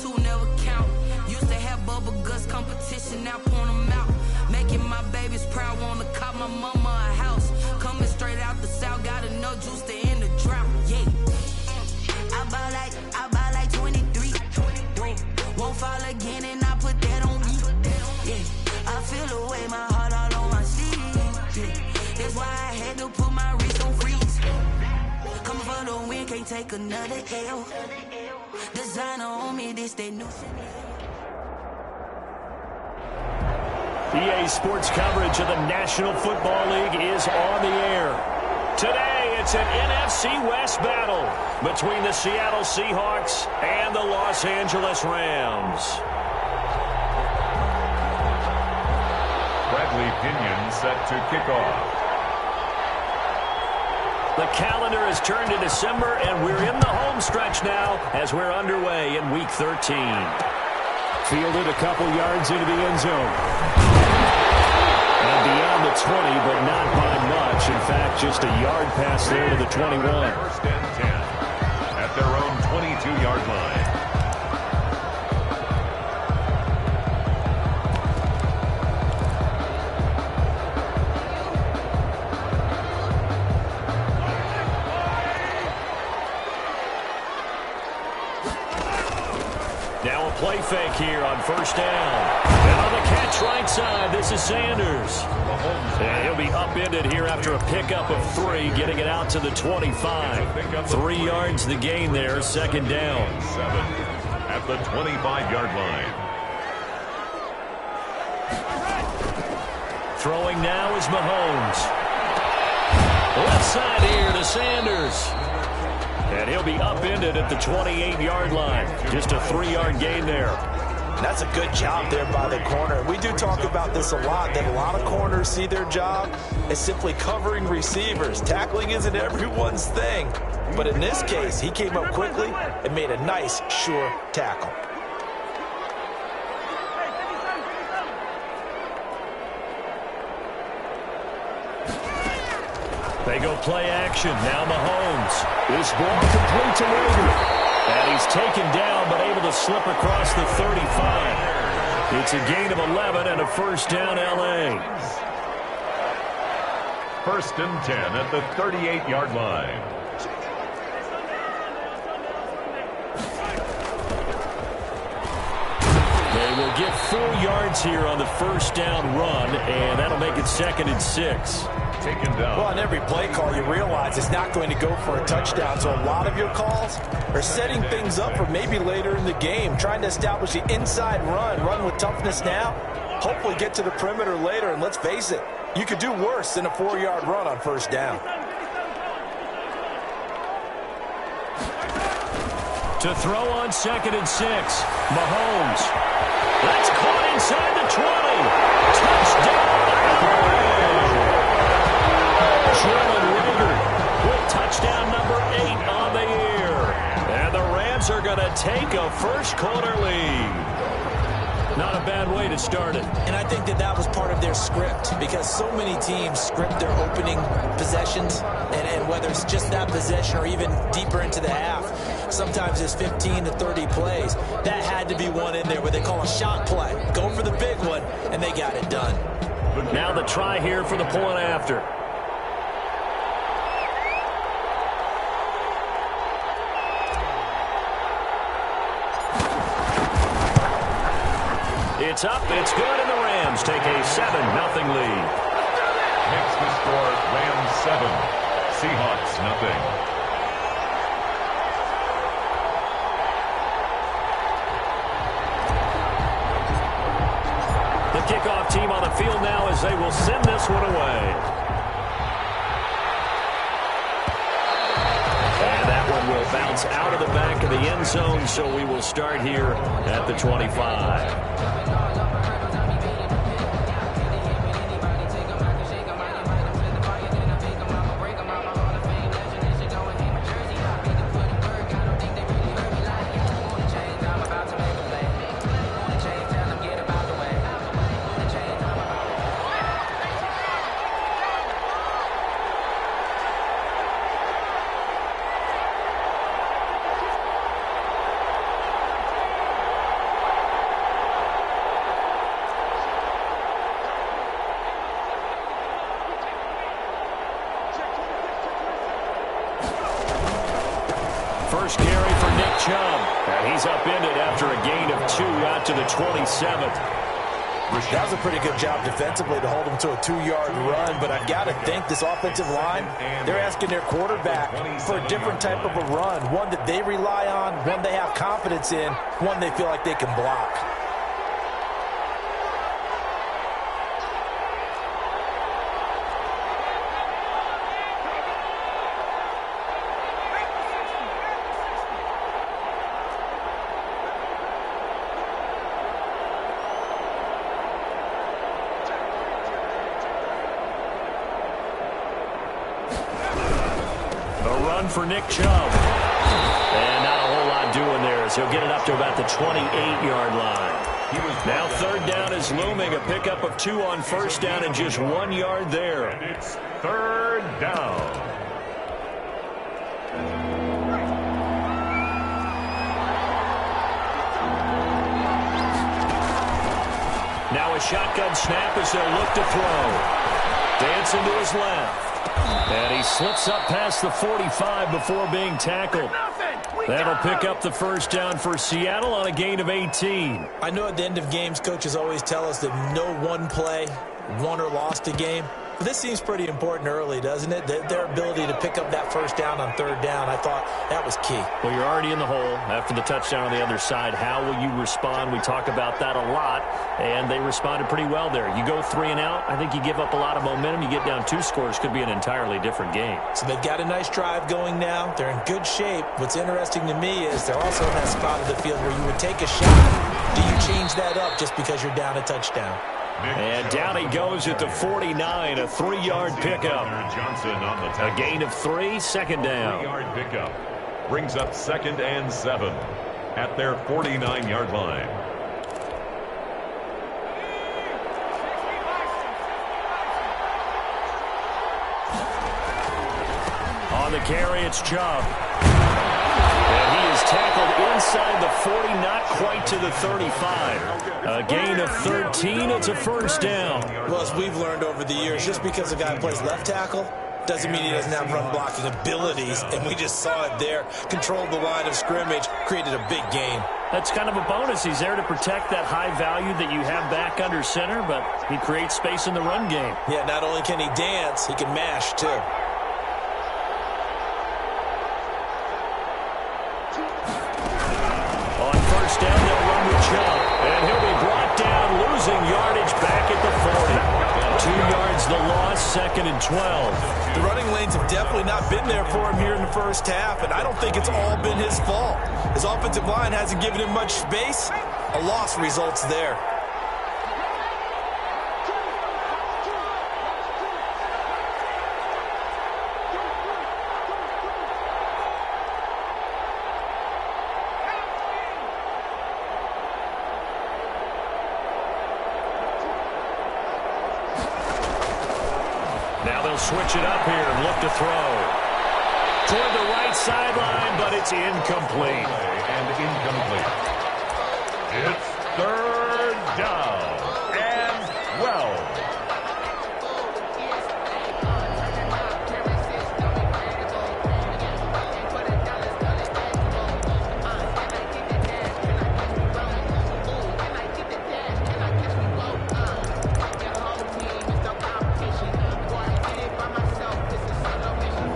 two never count. Used to have bubble guts competition, now point them out. Making my babies proud, wanna cop my mama a house. Coming straight out the south, got enough juice to end the drought. Yeah. I buy like 23. Won't fall again and I put that on me. Yeah. I feel the way, my heart all on my sleeve. Yeah. That's why I had to put my wrist on freeze. Coming for the win, can't take another L. Designer on me, this they new. EA Sports coverage of the National Football League is on the air. Today, it's an NFC West battle between the Seattle Seahawks and the Los Angeles Rams. Bradley Pinion set to kick off. The calendar has turned to December, and we're in the home stretch now as we're underway in Week 13. Fielded a couple yards into the end zone. And beyond the 20, but not by much. In fact, just a yard pass there to the 21. First and 10 at their own 22-yard line. Now a play fake here on first down. And on the catch right side, this is Sanders. And he'll be upended here after a pickup of 3, getting it out to the 25. 3 yards the gain there, second down. 7 at the 25-yard line. Throwing now is Mahomes. Left side here to Sanders. And he'll be upended at the 28-yard line. Just a 3-yard gain there. That's a good job there by the corner. We do talk about this a lot, that a lot of corners see their job as simply covering receivers. Tackling isn't everyone's thing. But in this case, he came up quickly and made a nice, sure tackle. They go play action. Now Mahomes. This ball complete to Rager. And he's taken down, but able to slip across the 35. It's a gain of 11 and a first down, L.A. First and 10 at the 38-yard line. They will get 4 yards here on the first down run, and that'll make it 2nd and 6. Taken down. Well, on every play call, you realize it's not going to go for a touchdown. So a lot of your calls are setting things up for maybe later in the game, trying to establish the inside run with toughness now, hopefully get to the perimeter later. And let's face it, you could do worse than a 4-yard run on first down. To throw on 2nd and 6, Mahomes. That's caught inside the 20. Touchdown! Jalen Rager with touchdown number 8 on the year. And the Rams are going to take a first quarter lead. Not a bad way to start it. And I think that was part of their script, because so many teams script their opening possessions, and whether it's just that possession or even deeper into the half, sometimes it's 15 to 30 plays. That had to be one in there where they call a shot play. Go for the big one, and they got it done. Now the try here for the point after. It's up, it's good, and the Rams take a 7-0 lead. Makes the score Rams 7, Seahawks nothing. The kickoff team on the field now as they will send this one away. And that one will bounce out of the back of the end zone, so we will start here at the 25. Chubb. And he's upended after a gain of 2 out to the 27th. That was a pretty good job defensively to hold him to a 2-yard run, but I've got to think this offensive line, they're asking their quarterback for a different type of a run, one that they rely on, one they have confidence in, one they feel like they can block. For Nick Chubb. And not a whole lot doing there as he'll get it up to about the 28-yard line. Now third down is looming. A pickup of 2 on first down and just 1 yard there. And it's third down. Now a shotgun snap as they'll look to throw. Dancing to his left. And he slips up past the 45 before being tackled. That'll pick up the first down for Seattle on a gain of 18. I know at the end of games, coaches always tell us that no one play won or lost a game. But this seems pretty important early, doesn't it? Their ability to pick up that first down on third down, I thought that was key. Well, you're already in the hole after the touchdown on the other side. How will you respond? We talk about that a lot, and they responded pretty well there. You go 3 and out, I think you give up a lot of momentum. You get down 2 scores, could be an entirely different game. So they've got a nice drive going now. They're in good shape. What's interesting to me is they're also in that spot of the field where you would take a shot. Do you change that up just because you're down a touchdown? And down he goes at the 49, a 3-yard pickup. Johnson on the tackle. A gain of 3, second down. 3-yard pickup brings up 2nd and 7 at their 49-yard line. On the carry, it's Chubb. And he is tackled inside the 40, not quite to the 35. A gain of 13, it's a first down. Well, as we've learned over the years, just because a guy plays left tackle doesn't mean he doesn't have run blocking abilities, and we just saw it there. Controlled the line of scrimmage, created a big gain. That's kind of a bonus. He's there to protect that high value that you have back under center, but he creates space in the run game. Yeah, not only can he dance, he can mash, too. Down, they'll run with Chubb, and he'll be brought down, losing yardage back at the 40. 2 yards the loss, 2nd and 12. The running lanes have definitely not been there for him here in the first half, and I don't think it's all been his fault. His offensive line hasn't given him much space. A loss results there. Switch it up here and look to throw. Toward the right sideline, but it's incomplete. And incomplete. It's third down and 12.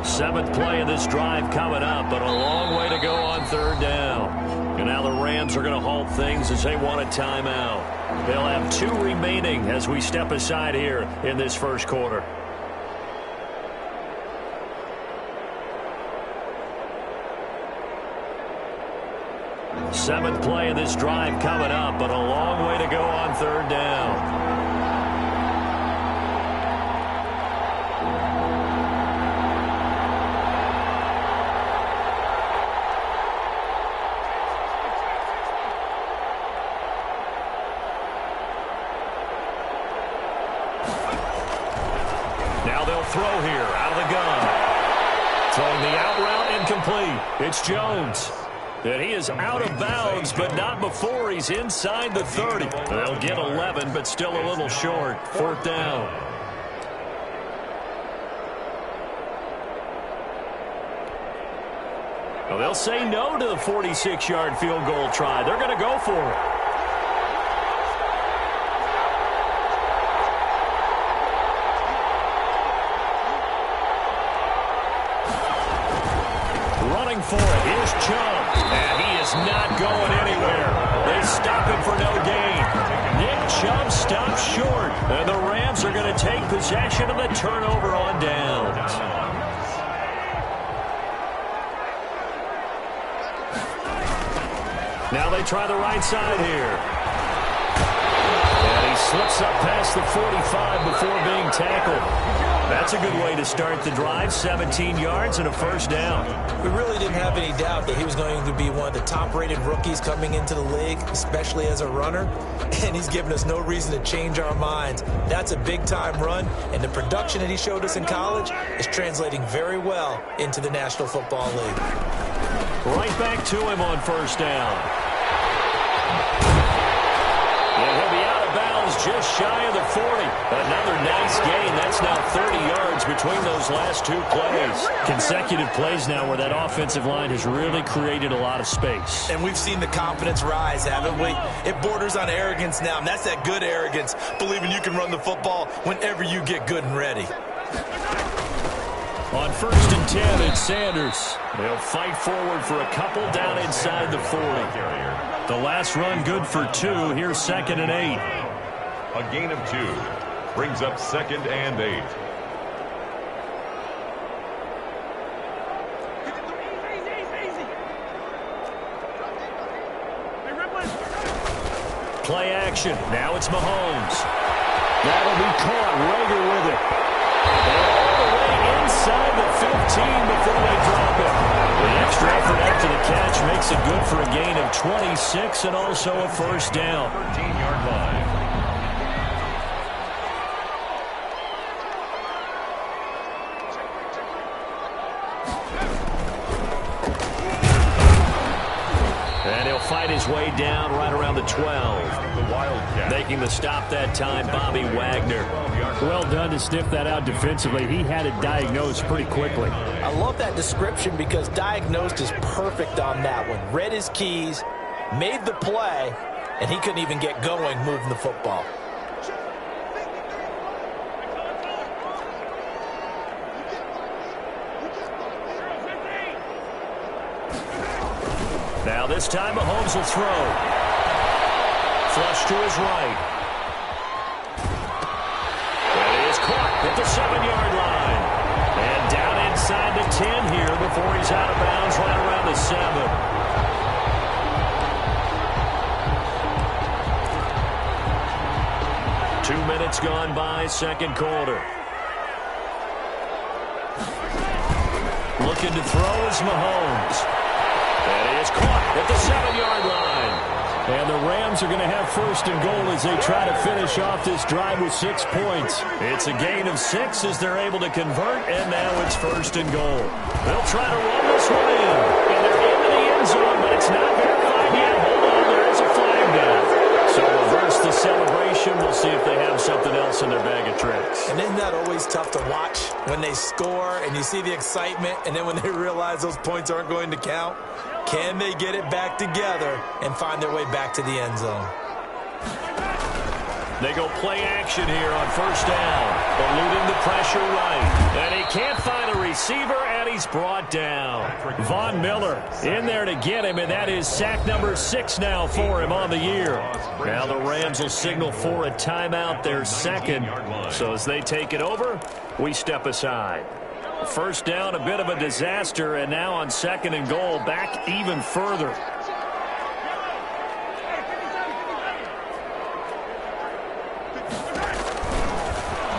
Seventh play of this drive coming up, but a long way to go on third down. And now the Rams are going to halt things as they want a timeout. They'll have 2 remaining as we step aside here in this first quarter. Seventh play of this drive coming up, but a long way to go on third down. Now they'll throw here out of the gun. Throwing the out route incomplete. It's Jones. And he is out of bounds, but not before he's inside the 30. They'll get 11, but still a little short. 4th down. Well, they'll say no to the 46-yard field goal try. They're going to go for it. Running for it. Here's Chubb. And he is not going anywhere. They stop him for no gain. Nick Chubb stops short. And the Rams are going to take possession of the turnover on downs. Now they try the right side here. And he slips up past the 45 before being tackled. That's a good way to start the drive. 17 yards and a first down. We really didn't have any doubt that he was going to be one of the top-rated rookies coming into the league, especially as a runner. And he's given us no reason to change our minds. That's a big-time run, and the production that he showed us in college is translating very well into the National Football League. Right back to him on first down. And he'll be out of bounds just shy of the 40. Another nice gain. That's now 30 yards between those last two plays. Consecutive plays now where that offensive line has really created a lot of space. And we've seen the confidence rise, haven't we? It borders on arrogance now, and that's that good arrogance, believing you can run the football whenever you get good and ready. On 1st and 10, it's Sanders. They'll fight forward for a couple down inside the 40. The last run good for 2. Here's 2nd and 8. A gain of 2 brings up 2nd and 8. Play action. Now it's Mahomes. That'll be caught. Rager with it. Inside the 15 before they drop it. The extra effort after the catch makes it good for a gain of 26 and also a first down. 13-yard line. And he'll fight his way down right around the 12. The Wildcat. Making the stop that time, Bobby Wagner. Well done to sniff that out defensively. He had it diagnosed pretty quickly. I love that description because diagnosed is perfect on that one. Read his keys, made the play, and he couldn't even get going moving the football. Now this time Mahomes will throw. Flush to his right. And he is caught at the 7-yard line. And down inside the 10 here before he's out of bounds right around the 7. 2 minutes gone by, second quarter. Looking to throw is Mahomes. And he is caught at the 7-yard line. And the Rams are going to have 1st and goal as they try to finish off this drive with 6 points. It's a gain of 6 as they're able to convert, and now it's 1st and goal. They'll try to run this one in. And they're into the end zone, but it's not verified yet. Hold on, there is a flag down. So reverse the celebration. We'll see if they have something else in their bag of tricks. And isn't that always tough to watch when they score and you see the excitement, and then when they realize those points aren't going to count? Can they get it back together and find their way back to the end zone? They go play action here on first down. Eluding the pressure right. And he can't find a receiver, and he's brought down. Von Miller in there to get him, and that is sack number 6 now for him on the year. Now the Rams will signal for a timeout, their second. So as they take it over, we step aside. First down, a bit of a disaster, and now on 2nd and goal, back even further.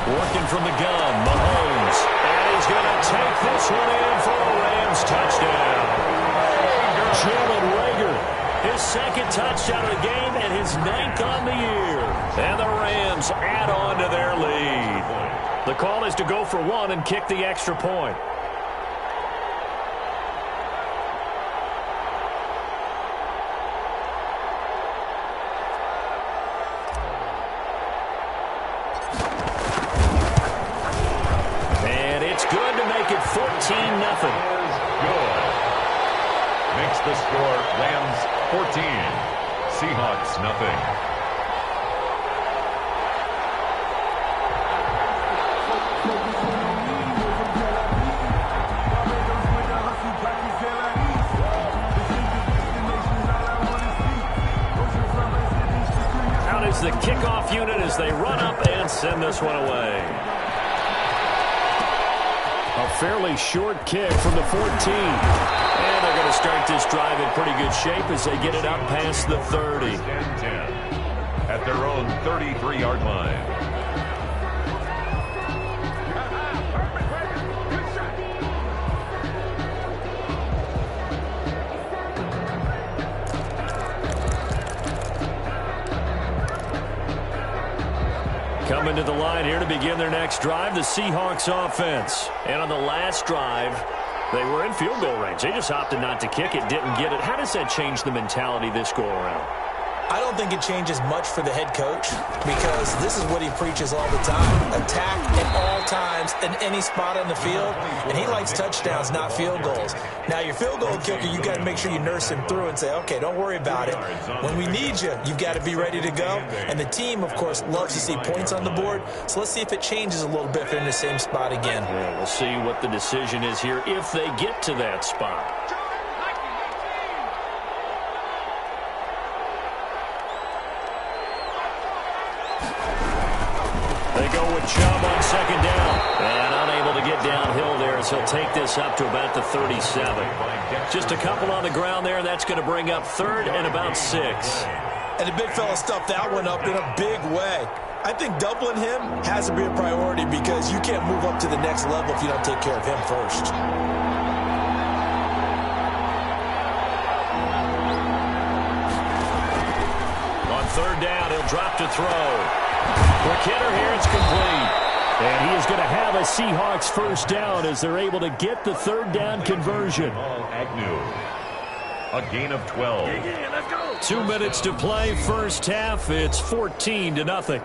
Working from the gun, Mahomes. And he's going to take this one in for a Rams touchdown. Jalen Rager, his 2nd touchdown of the game and his 9th on the year. And the Rams add on to their lead. The call is to go for 1 and kick the extra point. And it's good to make it 14-0. makes the score Rams 14, Seahawks nothing. The kickoff unit as they run up and send this one away. A fairly short kick from the 14. And they're going to start this drive in pretty good shape as they get it up past the 30. At their own 33-yard line. Coming to the line here to begin their next drive, the Seahawks offense. And on the last drive, they were in field goal range. They just opted not to kick it, didn't get it. How does that change the mentality this go around? I don't think it changes much for the head coach because this is what he preaches all the time. Attack at all times in any spot on the field, and he likes touchdowns, not field goals. Now, your field goal kicker, you got to make sure you nurse him through and say, okay, don't worry about it. When we need you, you've got to be ready to go. And the team, of course, loves to see points on the board, so let's see if it changes a little bit if they're in the same spot again. Yeah, we'll see what the decision is here if they get to that spot. They go with Chubb on second down. And unable to get downhill there as he'll take this up to about the 37. Just a couple on the ground there. That's going to bring up third and about 6. And the big fella stuffed that one up in a big way. I think doubling him has to be a priority because you can't move up to the next level if you don't take care of him first. On third down, he'll drop to throw. Quick hitter here, it's complete. And he is going to have a Seahawks first down as they're able to get the third down conversion. Agnew, a gain of 12. Yeah, let's go. 2 minutes to play, first half. It's 14-0.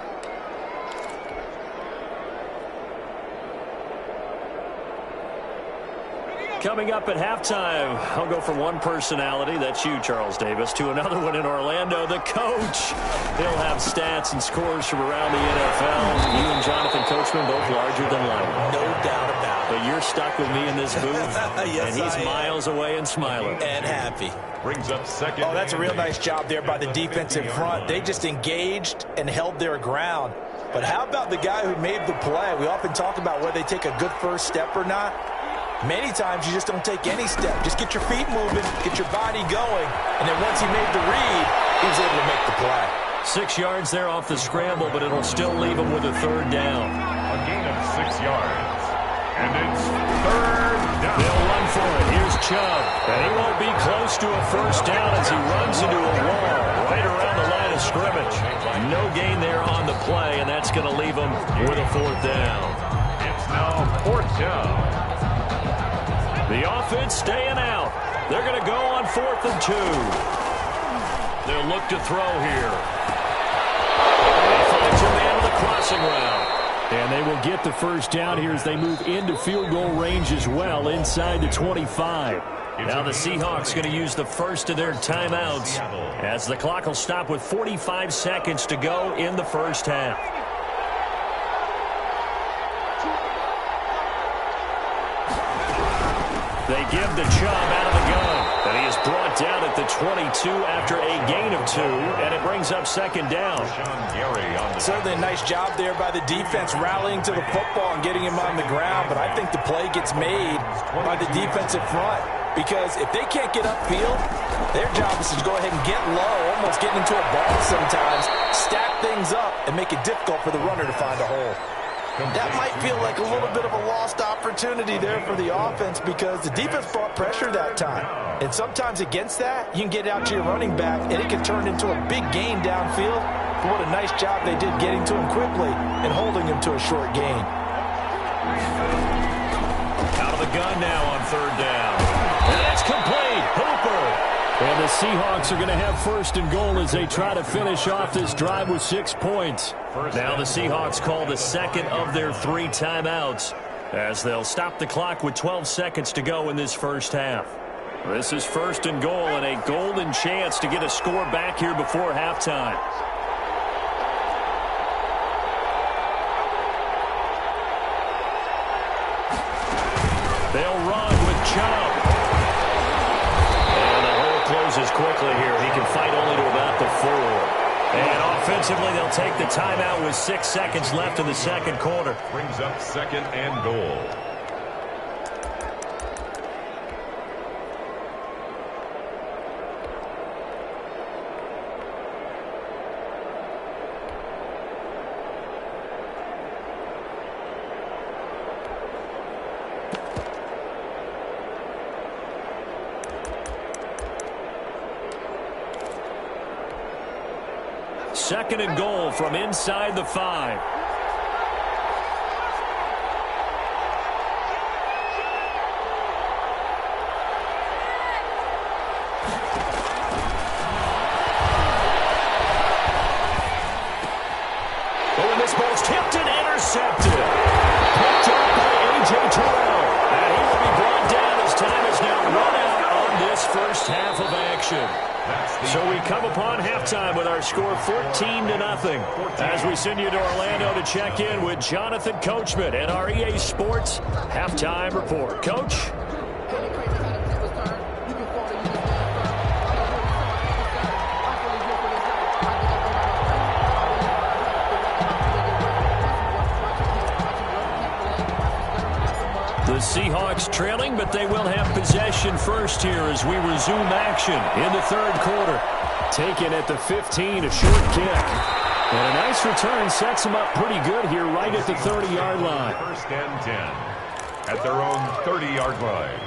Coming up at halftime, I'll go from one personality, that's you, Charles Davis, to another one in Orlando, the coach. He'll have stats and scores from around the NFL. You and Jonathan Coachman both larger than life. No doubt about it. But you're stuck with me in this booth, yes, and he's miles away and smiling. And happy. Brings up second. Oh, that's a real nice job there by the defensive front. They just engaged and held their ground. But how about the guy who made the play? We often talk about whether they take a good first step or not. Many times you just don't take any step. Just get your feet moving, get your body going, and then once he made the read, he was able to make the play. 6 yards there off the scramble, but it'll still leave him with a third down. A gain of 6 yards. And it's third down. They'll run for it. Here's Chubb. And he won't be close to a first down as he runs into a wall right around the line of scrimmage. No gain there on the play, and that's going to leave him with a fourth down. It's now fourth down. The offense staying out. They're going to go on 4th and 2. They'll look to throw here. He finds a man with a crossing route. And they will get the first down here as they move into field goal range as well inside the 25. Now the Seahawks going to use the first of their timeouts as the clock will stop with 45 seconds to go in the first half. They give the Chubb out of the gun. And he is brought down at the 22 after a gain of 2. And it brings up second down. Certainly a nice job there by the defense rallying to the football and getting him on the ground. But I think the play gets made by the defensive front. Because if they can't get upfield, their job is to go ahead and get low, almost getting into a ball sometimes, stack things up, and make it difficult for the runner to find a hole. That might feel like a little bit of a lost opportunity there for the offense because the defense brought pressure that time. And sometimes against that, you can get out to your running back, and it can turn into a big gain downfield. But what a nice job they did getting to him quickly and holding him to a short gain. Out of the gun now on third down. And that's complete. Hooper. And the Seahawks are going to have first and goal as they try to finish off this drive with 6 points. Now the Seahawks call the second of their 3 timeouts as they'll stop the clock with 12 seconds to go in this first half. This is 1st and goal and a golden chance to get a score back here before halftime. They'll run with Chubb. And the hole closes quickly here. He can fight only to about the 4. And offensively, they'll take the timeout with 6 seconds left in the second quarter. Brings up 2nd and goal. Second and goal from inside the 5. Oh, and this ball's tipped and intercepted. Picked up by A.J. Terrell. And he will be brought down as time is now run out on this first half of action. So we come upon halftime with our score 14-0 as we send you to Orlando to check in with Jonathan Coachman and our EA Sports halftime report. Coach? The Seahawks trailing, but they will have possession first here as we resume action in the third quarter. Taken at the 15, a short kick. And a nice return sets them up pretty good here right at the 30-yard line. 1st and 10 at their own 30-yard line.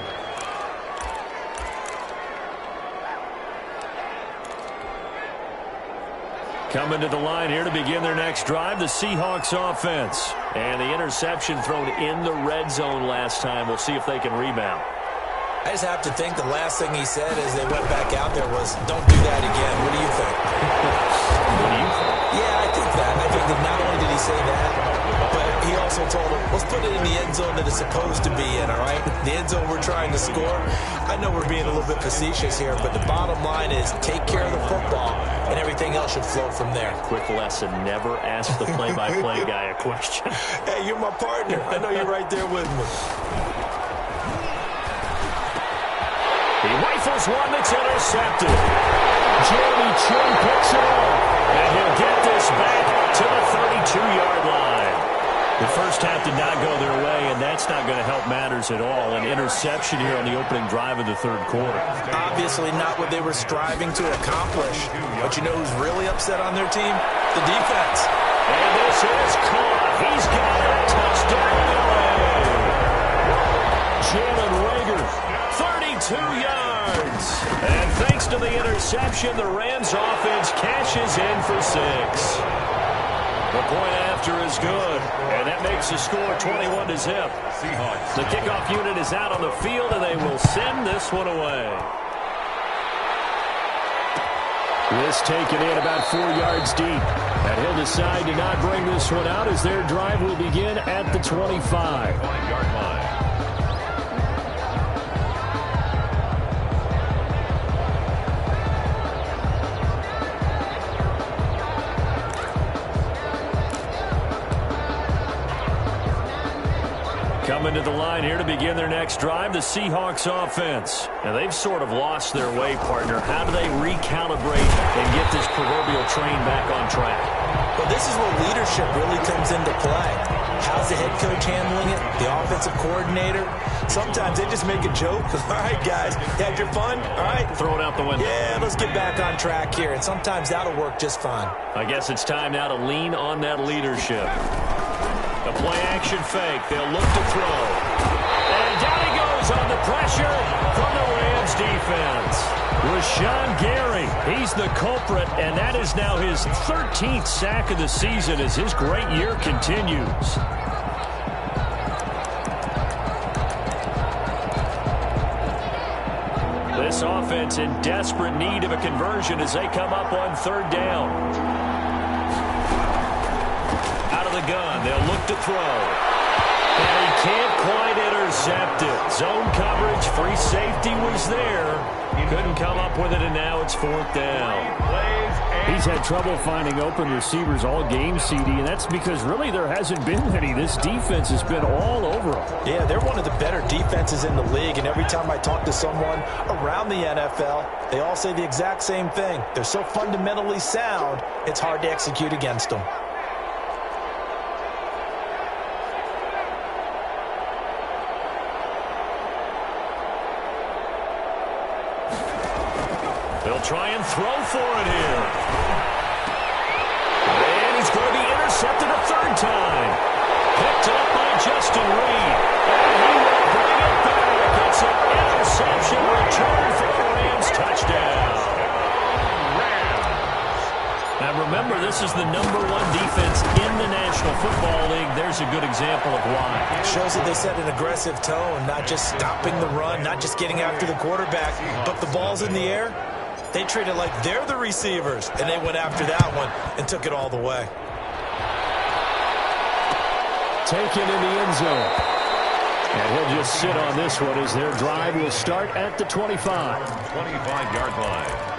Coming to the line here to begin their next drive, the Seahawks offense. And the interception thrown in the red zone last time. We'll see if they can rebound. I just have to think the last thing he said as they went back out there was, don't do that again. What do you think? What do you think? Yeah, I think that. I think that not only did he say that, but he also told him, let's put it in the end zone that it's supposed to be in, all right? The end zone we're trying to score. I know we're being a little bit facetious here, but the bottom line is take care of the football, and everything else should flow from there. Quick lesson, never ask the play-by-play guy a question. Hey, you're my partner. I know you're right there with me. He rifles one that's intercepted. Jeremy Chin picks it up, and he'll get this back to the 32-yard line. The first half did not go their way, and that's not going to help matters at all. An interception here on the opening drive of the third quarter. Obviously not what they were striving to accomplish. But you know who's really upset on their team? The defense. And this is caught. He's got a touchdown. Jalen Rager, 32 yards. And thanks to the interception, the Rams offense cashes in for 6. The point after is good, and that makes the score 21-0. Seahawks. The kickoff unit is out on the field, and they will send this one away. This taken in about 4 yards deep. And he'll decide to not bring this one out as their drive will begin at the 25. 5-yard line. Coming to the line here to begin their next drive, the Seahawks offense. And they've sort of lost their way, partner. How do they recalibrate and get this proverbial train back on track? Well, this is where leadership really comes into play. How's the head coach handling it? The offensive coordinator? Sometimes they just make a joke. All right, guys, you had your fun? All right. Throw it out the window. Yeah, let's get back on track here. And sometimes that'll work just fine. I guess it's time now to lean on that leadership. The play-action fake. They'll look to throw. And down he goes on the pressure from the Rams defense. Rashawn Gary, he's the culprit, and that is now his 13th sack of the season as his great year continues. This offense in desperate need of a conversion as they come up on third down. Out of the gun, they'll look to throw. And he can't quite intercept. intercepted. Zone coverage, free safety was there. Couldn't come up with it, and now it's 4th down. He's had trouble finding open receivers all game, CD, and that's because really there hasn't been any. This defense has been all over them. Yeah, they're one of the better defenses in the league, and every time I talk to someone around the NFL, they all say the exact same thing. They're so fundamentally sound, it's hard to execute against them. They'll try and throw for it here. And he's going to be intercepted a 3rd time. Picked up by Justin Reed. And he will bring it back. It's an interception return for the Rams touchdown. Now remember, this is the #1 defense in the National Football League. There's a good example of why. Shows that they set an aggressive tone, not just stopping the run, not just getting after the quarterback, but the ball's in the air. They treat it like they're the receivers, and they went after that one and took it all the way. Taken in the end zone. And he'll just sit on this one as their drive will start at the 25. 25-yard line.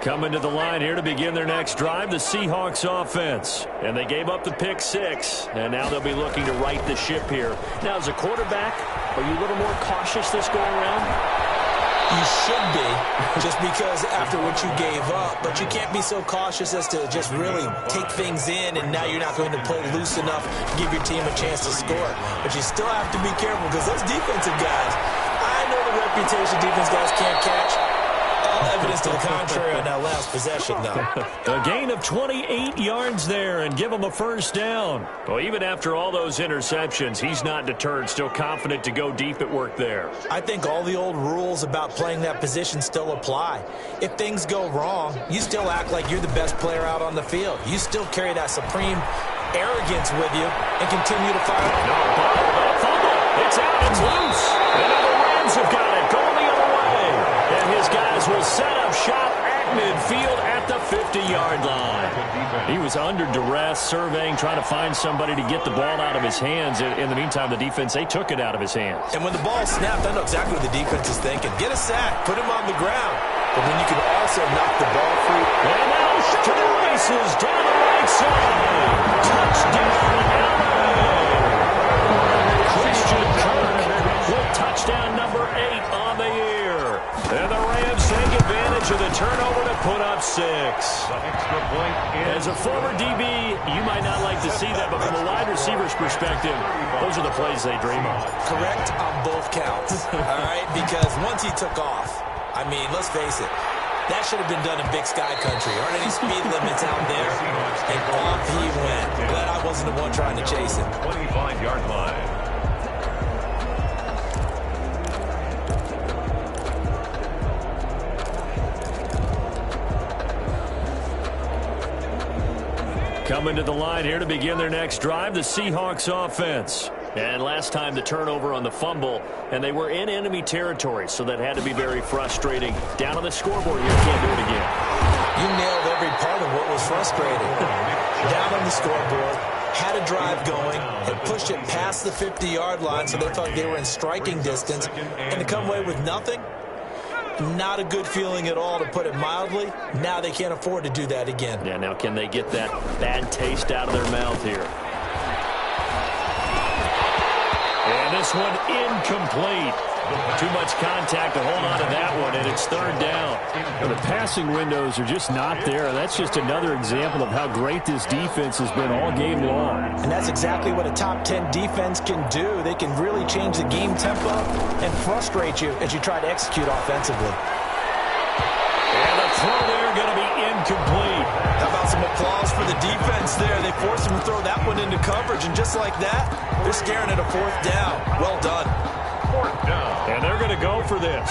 Coming to the line here to begin their next drive, the Seahawks offense. And they gave up the pick 6, and now they'll be looking to right the ship here. Now, as a quarterback, are you a little more cautious this go around? You should be, just because after what you gave up, but you can't be so cautious as to just really take things in, and now you're not going to play loose enough to give your team a chance to score. But you still have to be careful, because those defensive guys, I know the reputation defense guys can't catch. Evidence to the contrary on that last possession, though. A gain of 28 yards there and give him a 1st down. Well, even after all those interceptions, he's not deterred, still confident to go deep at work there. I think all the old rules about playing that position still apply. If things go wrong, you still act like you're the best player out on the field. You still carry that supreme arrogance with you and continue to fire. No, fumble. It's out. It's loose. And now the Rams have got it. Going the other way. And his guys will set up shop at midfield at the 50-yard line. He was under duress, surveying, trying to find somebody to get the ball out of his hands. In the meantime, the defense, they took it out of his hands. And when the ball snapped, I know exactly what the defense is thinking. Get a sack. Put him on the ground. But when you can also knock the ball free. And out to the races down the right side. Touchdown, LA. Christian Kirk with touchdown number 8 on the year. And the Rams take advantage of the turnover to put up 6. As a former DB, you might not like to see that, but from a wide receiver's perspective, those are the plays they dream of. Correct on both counts, all right? Because once he took off, I mean, let's face it, that should have been done in Big Sky Country. Aren't any speed limits out there? And off he went. Glad I wasn't the one trying to chase him. 25-yard line. Coming to the line here to begin their next drive, the Seahawks offense. And last time the turnover on the fumble, and they were in enemy territory, so that had to be very frustrating. Down on the scoreboard here, can't do it again. You nailed every part of what was frustrating. Down on the scoreboard, had a drive going, and pushed it past the 50-yard line, so they thought they were in striking distance, and to come away with nothing, not a good feeling at all, to put it mildly. Now they can't afford to do that again. Yeah, now can they get that bad taste out of their mouth here? And this one incomplete. Too much contact to hold on to that one, and it's 3rd down. Well, the passing windows are just not there. That's just another example of how great this defense has been all game long. And that's exactly what a top 10 defense can do. They can really change the game tempo and frustrate you as you try to execute offensively. And the throw there going to be incomplete. How about some applause for the defense there? They forced him to throw that one into coverage, and just like that, they're staring at a 4th down. Well done. 4th down. And they're going to go for this.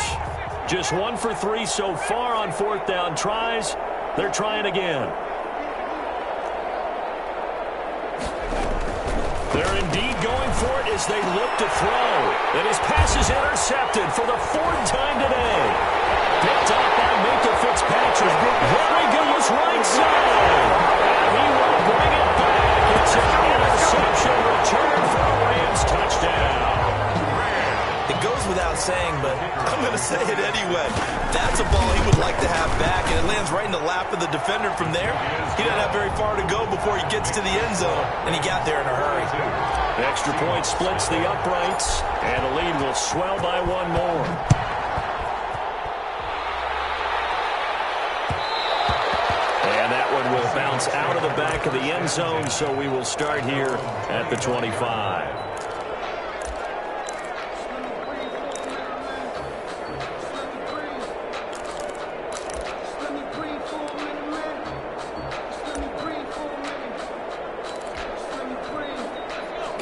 Just 1 for 3 so far on 4th down tries. They're trying again. They're indeed going for it as they look to throw. And his pass is intercepted for the 4th time today. Picked up by Minka Fitzpatrick. Here we say it anyway. That's a ball he would like to have back, and it lands right in the lap of the defender from there. He doesn't have very far to go before he gets to the end zone, and he got there in a hurry. The extra point splits the uprights, and the lead will swell by one more. And that one will bounce out of the back of the end zone, so we will start here at the 25.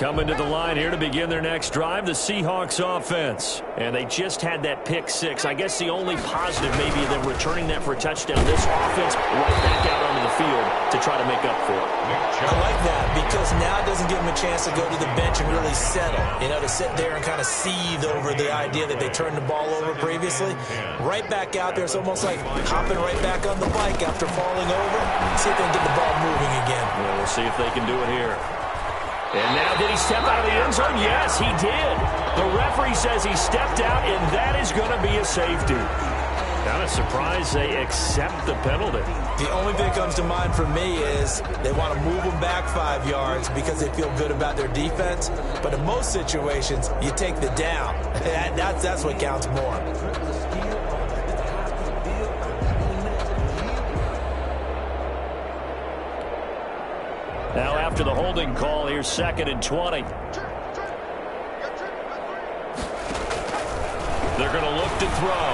Coming to the line here to begin their next drive, the Seahawks offense. And they just had that pick six. I guess the only positive maybe them returning that for a touchdown. This offense right back out onto the field to try to make up for it. I like that because now it doesn't give them a chance to go to the bench and really settle. You know, to sit there and kind of seethe over the idea that they turned the ball over previously. Right back out there. It's almost like hopping right back on the bike after falling over. See if they can get the ball moving again. Well, we'll see if they can do it here. And now, did he step out of the end zone? Yes, he did. The referee says he stepped out, and that is going to be a safety. Kind of surprised they accept the penalty. The only thing that comes to mind for me is they want to move them back 5 yards because they feel good about their defense. But in most situations, you take the down. That's what counts more. Now after the holding call, here's 2nd and 20. They're going to look to throw.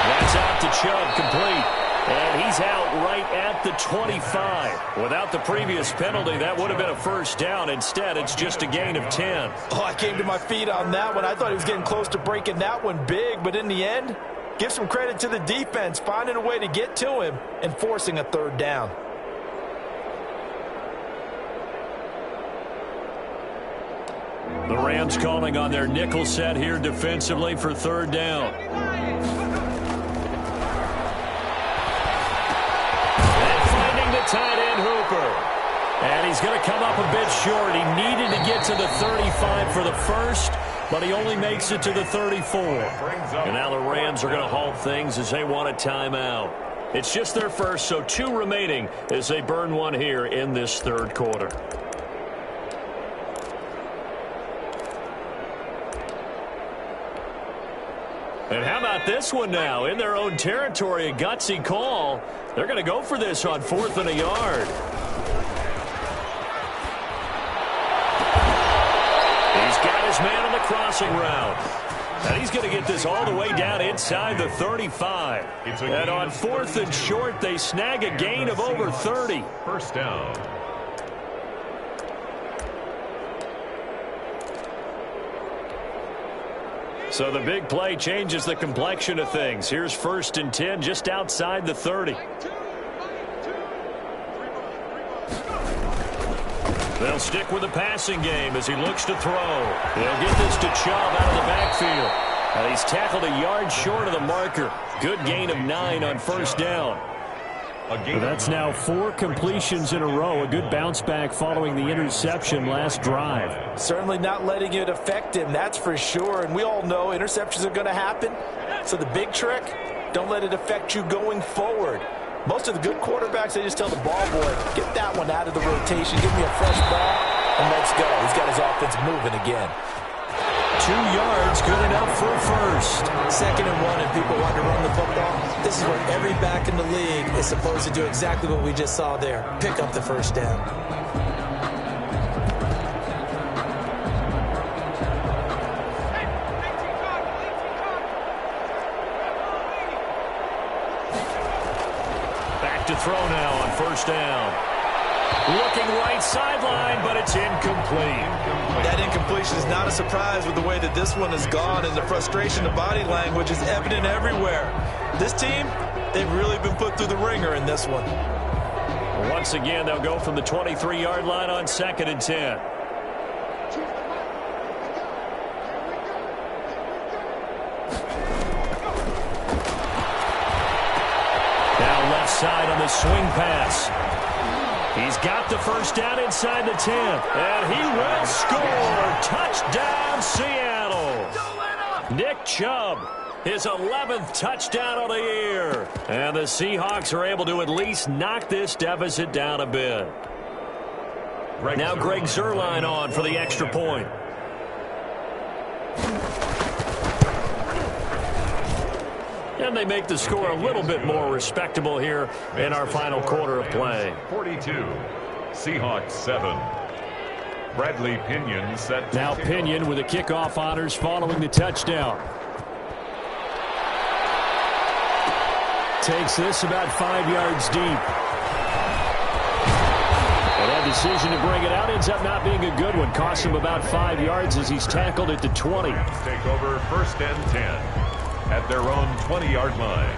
That's out to Chubb, complete. And he's out right at the 25. Without the previous penalty, that would have been a first down. Instead, it's just a gain of 10. Oh, I came to my feet on that one. I thought he was getting close to breaking that one big, but in the end, give some credit to the defense, finding a way to get to him and forcing a 3rd down. The Rams calling on their nickel set here defensively for 3rd down. And finding the tight end Hooper. And he's going to come up a bit short. He needed to get to the 35 for the first, but he only makes it to the 34. And now the Rams are going to halt things as they want a timeout. It's just their first, so 2 remaining as they burn one here in this 3rd quarter. And how about this one now? In their own territory, a gutsy call. They're going to go for this on 4th and a yard. He's got his man on the crossing route. And he's going to get this all the way down inside the 35. And on 4th and short, they snag a gain of over 30. First down. So the big play changes the complexion of things. Here's 1st and 10 just outside the 30. They'll stick with the passing game as he looks to throw. They'll get this to Chubb out of the backfield. And he's tackled a yard short of the marker. Good gain of 9 on 1st down. That's now 4 completions in a row. A good bounce back following the interception last drive. Certainly not letting it affect him, that's for sure. And we all know interceptions are going to happen. So the big trick, don't let it affect you going forward. Most of the good quarterbacks, they just tell the ball boy, get that one out of the rotation, give me a fresh ball, and let's go. He's got his offense moving again. 2 yards, good enough for a first. 2nd and 1, and people want to run the football. This is where every back in the league is supposed to do exactly what we just saw there. Pick up the first down. Back to throw now on 1st down. Looking right sideline, but it's incomplete. That incompletion is not a surprise with the way that this one has gone, and the frustration of body language is evident everywhere. This team, they've really been put through the ringer in this one. Once again, they'll go from the 23-yard line on 2nd and 10. Now left side on the swing pass. He's got the first down inside the 10. And he will score. Touchdown, Seattle. Nick Chubb His 11th touchdown of the year. And the Seahawks are able to at least knock this deficit down a bit. Now Greg Zuerlein on for the extra point. And they make the score a little bit more respectable here in our final quarter of play. 42, Seahawks 7. Bradley Pinion set. Now Pinion with the kickoff honors following the touchdown. Takes this about 5 yards deep. And that decision to bring it out ends up not being a good one. Costs him about 5 yards as he's tackled at the 20. Take over 1st and 10 at their own 20-yard line.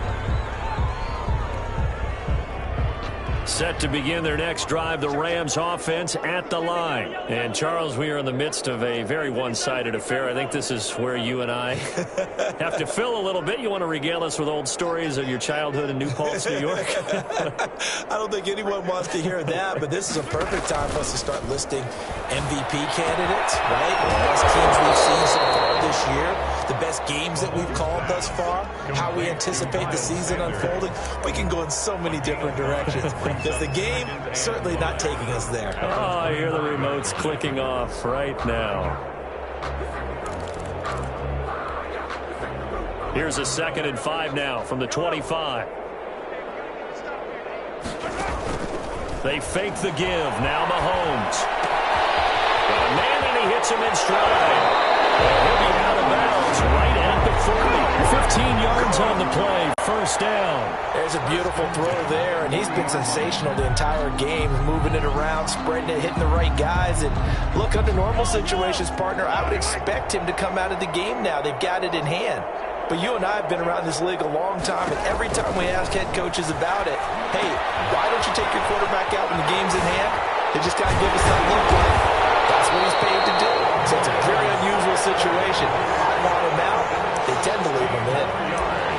Set to begin their next drive, the Rams offense at the line. And, Charles, we are in the midst of a very one-sided affair. I think this is where you and I have to fill a little bit. You want to regale us with old stories of your childhood in New Paltz, New York? I don't think anyone wants to hear that, but this is a perfect time for us to start listing MVP candidates, right? The best teams we've seen so far this year, the best games that we've called thus far, how we anticipate the season unfolding. We can go in so many different directions. Because the game certainly not taking us there. Oh, I hear the remotes clicking off right now. Here's a 2nd and 5 now from the 25. They fake the give. Now Mahomes. Got a man and he hits him in stride. He'll be out of bounds right at the 40. 15 yards on the play. 1st down. There's a beautiful throw there, and he's been sensational the entire game, moving it around, spreading it, hitting the right guys. And look, under normal situations, partner, I would expect him to come out of the game now. They've got it in hand. But you and I have been around this league a long time, and every time we ask head coaches about it, hey, why don't you take your quarterback out when the game's in hand? They just got to give us that look like that's what he's paid to do. So it's a very unusual situation. I want him out. They tend to leave him in.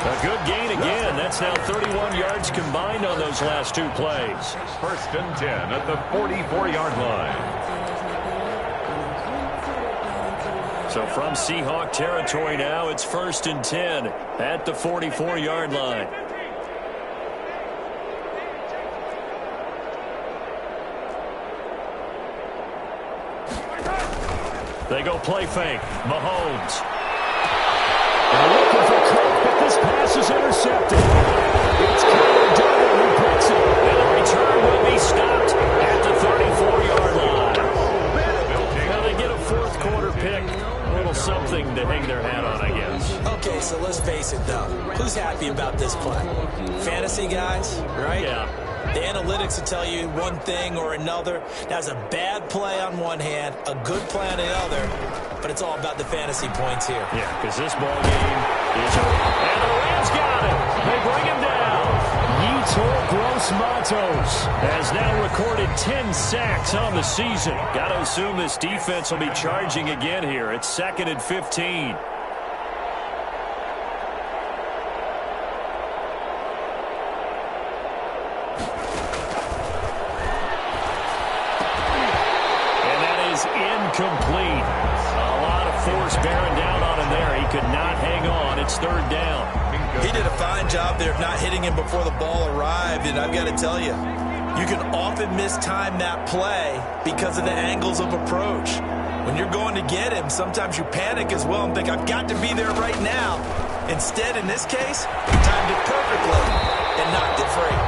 A good gain again. That's now 31 yards combined on those last 2 plays. 1st and 10 at the 44-yard line. So from Seahawk territory now, it's 1st and 10 at the 44-yard line. They go play fake. Mahomes. They're looking for Cook, but this pass is intercepted. It's Kyler Duggan who breaks it. And the return will be stopped at the 34-yard line. Now they get a 4th quarter pick. A little something to hang their hat on, I guess. Okay, so let's face it, though. Who's happy about this play? Fantasy guys, right? Yeah. The analytics will tell you one thing or another. That's a bad play on one hand, a good play on the other, but it's all about the fantasy points here. Yeah, because this ball game is over. And the Rams got it. They bring him down. Yetur Gross-Matos has now recorded 10 sacks on the season. Got to assume this defense will be charging again here. It's 2nd and 15. Incomplete. A lot of force bearing down on him there. He could not hang on. It's 3rd down. He did a fine job there of not hitting him before the ball arrived, and I've got to tell you, you can often mistime that play because of the angles of approach. When you're going to get him, sometimes you panic as well and think, I've got to be there right now. Instead, in this case, he timed it perfectly and knocked it free.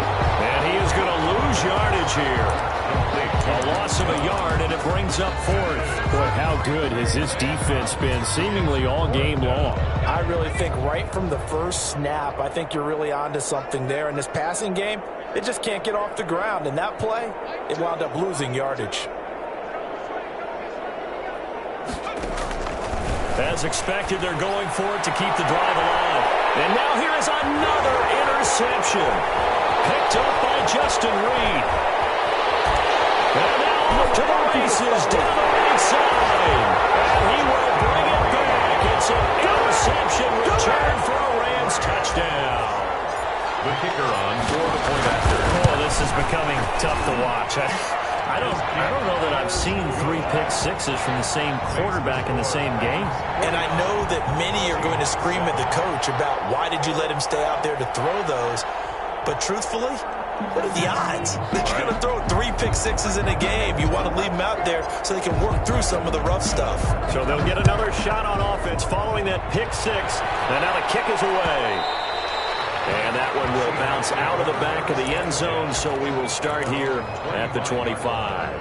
And he is going to lose yardage here. A loss of a yard, and it brings up 4th. Boy, how good has this defense been seemingly all game long? I really think right from the first snap, I think you're really onto something there. In this passing game, it just can't get off the ground. And that play, it wound up losing yardage. As expected, they're going for it to keep the drive alive. And now here is another interception. Picked up by Justin Reed. And now to the races down the right side. And he will bring it back. It's an interception return for a Rams touchdown. The kicker on for the point after. Oh, this is becoming tough to watch. I don't know that I've seen 3 pick sixes from the same quarterback in the same game. And I know that many are going to scream at the coach about why did you let him stay out there to throw those. But truthfully, what are the odds that you're going to throw 3 pick sixes in a game? You want to leave them out there so they can work through some of the rough stuff. So they'll get another shot on offense following that pick six. And now the kick is away. And that one will bounce out of the back of the end zone, so we will start here at the 25.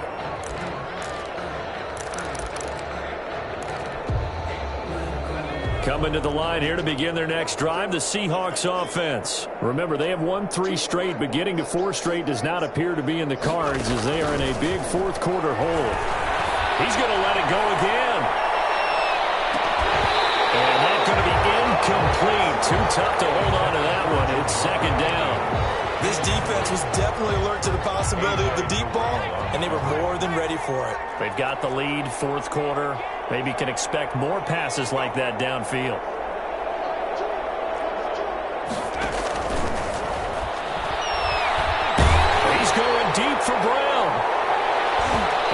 Coming to the line here to begin their next drive, the Seahawks offense. Remember, they have won 3 straight, but getting to 4 straight does not appear to be in the cards as they are in a big fourth quarter hole. He's going to let it go again. And that's going to be incomplete. Too tough to hold on to that one. It's second down. This defense was definitely alert to the possibility of the deep ball, and they were more than ready for it. They've got the lead, fourth quarter. Maybe can expect more passes like that downfield. He's going deep for Brown.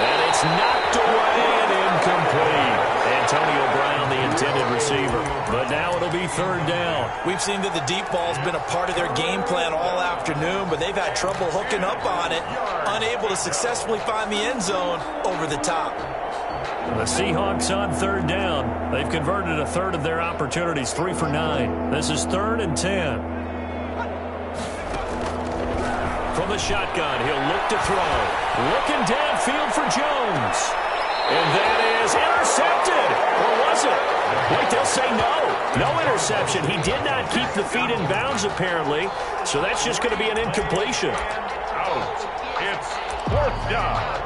And it's knocked away and incomplete. Antonio Brown, the intended receiver. But now it'll be third down. We've seen that the deep ball's been a part of their game plan all afternoon, but they've had trouble hooking up on it, unable to successfully find the end zone over the top. The Seahawks on third down. They've converted a third of their opportunities, 3 for 9. This is 3rd and 10. From the shotgun, he'll look to throw. Looking downfield for Jones. And that is intercepted. Or was it? Wait, they'll say no. No interception. He did not keep the feet in bounds, apparently. So that's just going to be an incompletion. Out. It's 4th down.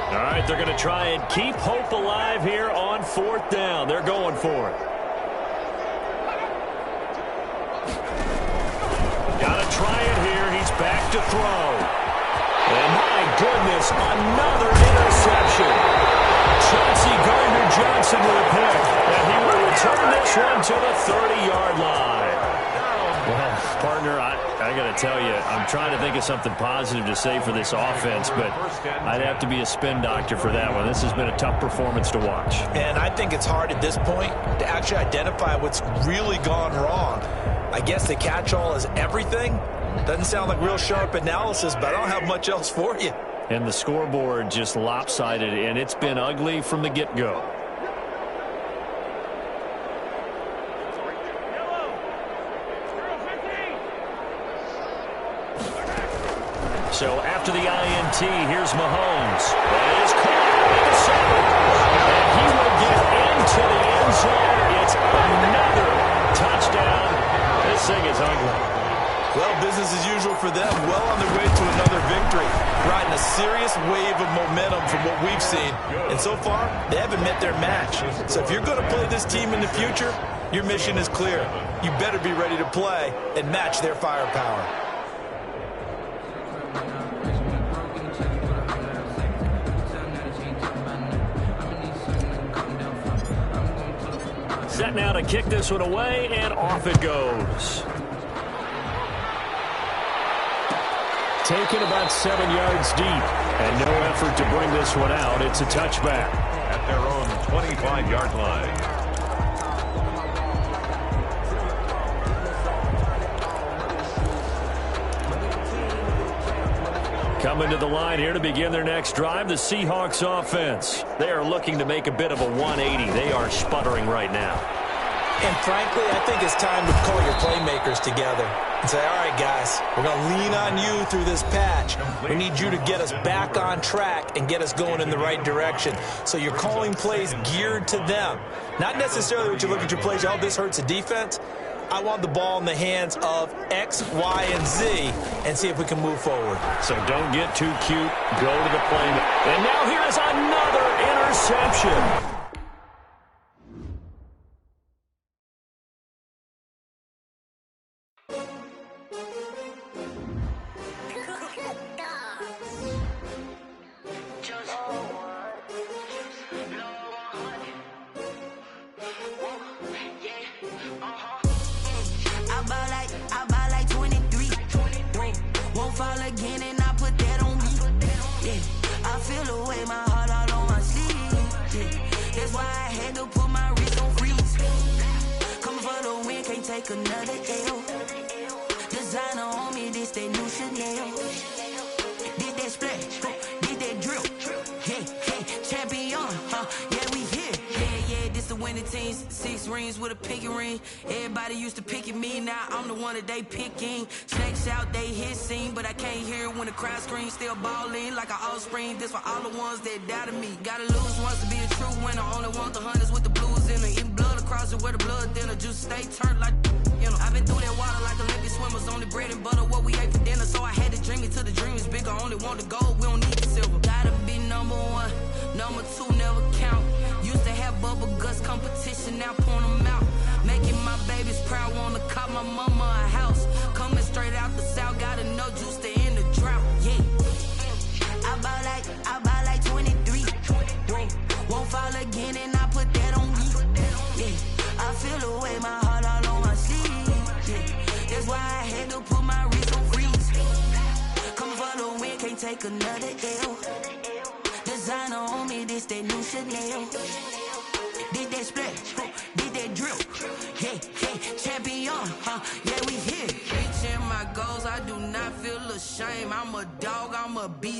All right, they're going to try and keep hope alive here on 4th down. They're going for it. Got to try it here. He's back to throw. And my goodness, another interception. Chauncey Gardner-Johnson with a pick. And he will return this one to the 30-yard line. Well, partner, I got to tell you, I'm trying to think of something positive to say for this offense, but I'd have to be a spin doctor for that one. This has been a tough performance to watch. And I think it's hard at this point to actually identify what's really gone wrong. I guess the catch-all is everything. Doesn't sound like real sharp analysis, but I don't have much else for you. And the scoreboard just lopsided, and it's been ugly from the get-go. So after the INT, here's Mahomes. That is caught at the 7. And he will get into the end zone. It's another touchdown. This thing is ugly. Well, business as usual for them. Well on their way to another victory. Riding a serious wave of momentum from what we've seen. And so far, they haven't met their match. So if you're going to play this team in the future, your mission is clear. You better be ready to play and match their firepower. Set now to kick this one away, and off it goes. Taken about 7 yards deep, and no effort to bring this one out. It's a touchback. At their own 25-yard line. Coming to the line here to begin their next drive, the Seahawks offense. They are looking to make a bit of a 180. They are sputtering right now. And frankly, I think it's time to call your playmakers together and say, all right, guys, we're going to lean on you through this patch. We need you to get us back on track and get us going in the right direction. So you're calling plays geared to them. Not necessarily what you look at your plays, oh, this hurts the defense. I want the ball in the hands of X, Y, and Z and see if we can move forward. So don't get too cute. Go to the play. And now here is another interception. I buy like 23. Won't fall again and I put that on me. take another L. Designer on me, this that new Chanel. Did that splash, did that drill. Hey, hey, champion, yeah, we here. Yeah, this the winning teams. 6 rings with a pinky ring. Everybody used to pick at me, now I'm the one that they picking. Snakes out, they hit scene, but I can't hear it when the crowd screams. Still ballin' like an offspring. This for all the ones that doubted me. Gotta lose once to be a true winner. Only want the hunters with the blues in it. Eating blood across it where the blood thinner. Juice stay turned like, you know. I've been through that water like Olympic swimmers. Only bread and butter, what we ate for dinner. So I had to dream it till the dream is bigger. Only want the gold, we don't need the silver. Gotta be number 1, number 2 never count. Used to have bubble guts competition, now point them out. Making my babies proud, wanna cop my mama a house. Coming straight out the south, gotta know juice to end the drought. Yeah, I bought like 23. Won't fall again, and I put that on me. Yeah, I feel the way, my heart all on my sleeve. Yeah, that's why I had to put my wrist on freeze. Coming for the win, can't take another L. Designer on me, this that new Chanel. Did that splash, did that drill. Hey, hey, champion, yeah, we here. Reaching my goals, I do not feel ashamed. I'm a dog, I'm a beast.